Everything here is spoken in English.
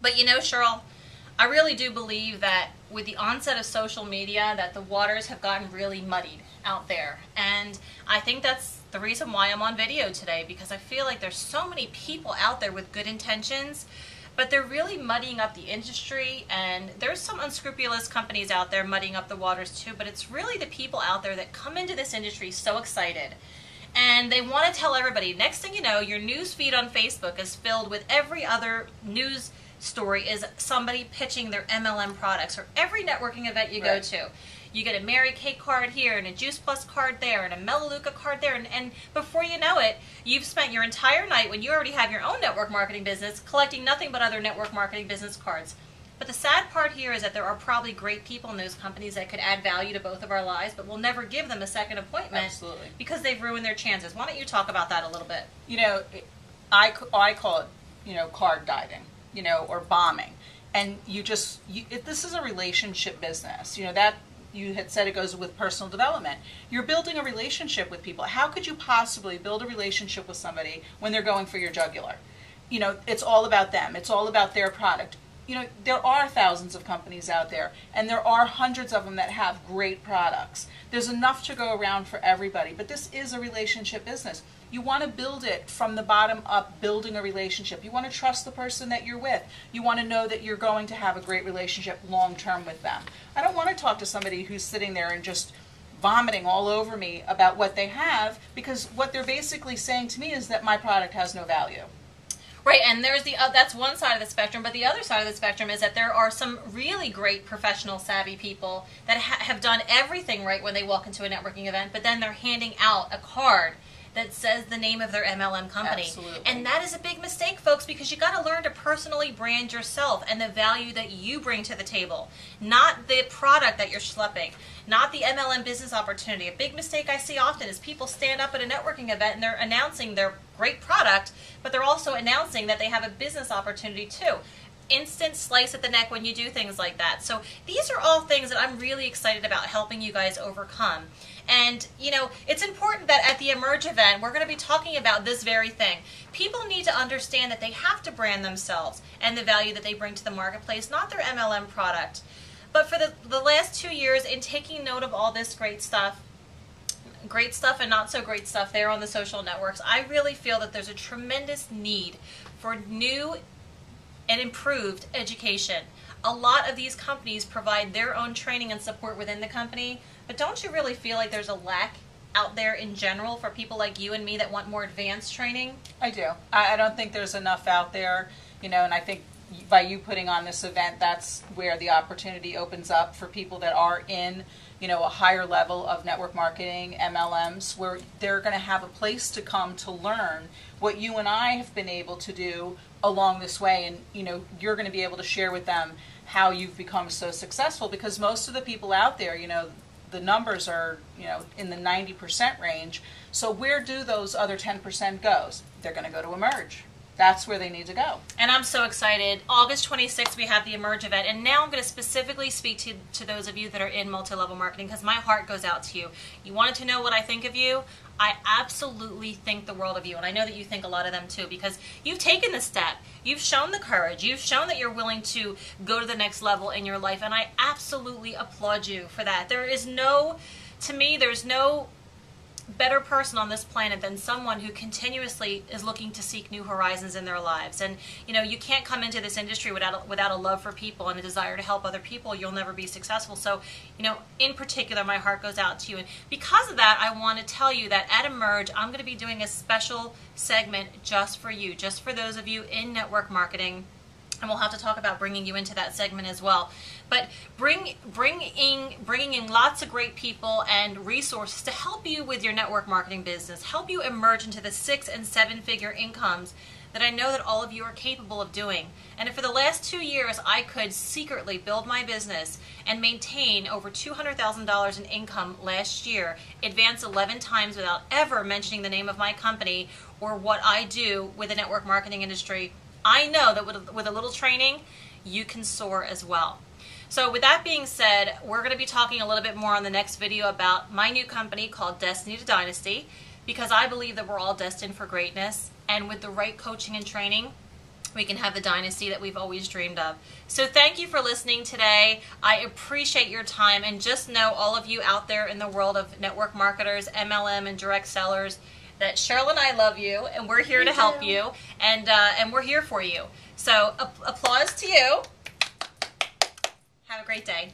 But you know, Cheryl, I really do believe that with the onset of social media that the waters have gotten really muddied out there. And I think that's the reason why I'm on video today, because I feel like there's so many people out there with good intentions, but they're really muddying up the industry, and there's some unscrupulous companies out there muddying up the waters too, but it's really the people out there that come into this industry so excited. And they want to tell everybody. Next thing you know, your news feed on Facebook is filled with every other news story is somebody pitching their MLM products, or every networking event you go to. You get a Mary Kay card here, and a Juice Plus card there, and a Melaleuca card there, and before you know it, you've spent your entire night, when you already have your own network marketing business, collecting nothing but other network marketing business cards. But the sad part here is that there are probably great people in those companies that could add value to both of our lives, but we'll never give them a second appointment. Absolutely. Because they've ruined their chances. Why don't you talk about that a little bit? You know, I call it, card diving, or bombing. And this is a relationship business. That you had said it goes with personal development. You're building a relationship with people. How could you possibly build a relationship with somebody when they're going for your jugular? It's all about them. It's all about their product. There are thousands of companies out there, and there are hundreds of them that have great products. There's enough to go around for everybody, but this is a relationship business. You want to build it from the bottom up, building a relationship. You want to trust the person that you're with. You want to know that you're going to have a great relationship long term with them. I don't want to talk to somebody who's sitting there and just vomiting all over me about what they have, because what they're basically saying to me is that my product has no value. Right, and there's that's one side of the spectrum, but the other side of the spectrum is that there are some really great professional savvy people that have done everything right when they walk into a networking event, but then they're handing out a card that says the name of their MLM company. Absolutely. And that is a big mistake, folks, because you got to learn to personally brand yourself and the value that you bring to the table, not the product that you're schlepping, not the MLM business opportunity. A big mistake I see often is people stand up at a networking event and they're announcing their great product, but they're also announcing that they have a business opportunity too. Instant slice at the neck when you do things like that. So these are all things that I'm really excited about helping you guys overcome. And, it's important that at the Emerge event, we're going to be talking about this very thing. People need to understand that they have to brand themselves and the value that they bring to the marketplace, not their MLM product. But for the last 2 years, in taking note of all this great stuff and not so great stuff there on the social networks, I really feel that there's a tremendous need for new and improved education. A lot of these companies provide their own training and support within the company, but don't you really feel like there's a lack out there in general for people like you and me that want more advanced training? I do. I don't think there's enough out there, and I think by you putting on this event, that's where the opportunity opens up for people that are in, a higher level of network marketing, MLMs, where they're going to have a place to come to learn what you and I have been able to do along this way. And, you're going to be able to share with them how you've become so successful, because most of the people out there, the numbers are, in the 90% range. So where do those other 10% go? They're going to go to Emerge. That's where they need to go. And I'm so excited. August 26th, we have the Emerge event. And now I'm going to specifically speak to those of you that are in multi-level marketing, because my heart goes out to you. You wanted to know what I think of you? I absolutely think the world of you. And I know that you think a lot of them too, because you've taken the step. You've shown the courage. You've shown that you're willing to go to the next level in your life. And I absolutely applaud you for that. To me, there's no better person on this planet than someone who continuously is looking to seek new horizons in their lives. And you can't come into this industry without a love for people and a desire to help other people. You'll never be successful. So in particular, my heart goes out to you. And because of that, I want to tell you that at Emerge, I'm going to be doing a special segment just for you, just for those of you in network marketing. And we'll have to talk about bringing you into that segment as well. But bringing in lots of great people and resources to help you with your network marketing business, help you emerge into the 6- and 7-figure incomes that I know that all of you are capable of doing. And for the last 2 years, I could secretly build my business and maintain over $200,000 in income last year, advance 11 times without ever mentioning the name of my company or what I do with the network marketing industry. I know that with a little training, you can soar as well. So with that being said, we're going to be talking a little bit more on the next video about my new company called Destiny to Dynasty, because I believe that we're all destined for greatness, and with the right coaching and training, we can have the dynasty that we've always dreamed of. So thank you for listening today. I appreciate your time, and just know, all of you out there in the world of network marketers, MLM, and direct sellers, that Cheryl and I love you, and we're here to help you, and we're here for you. So applause to you. Have a great day.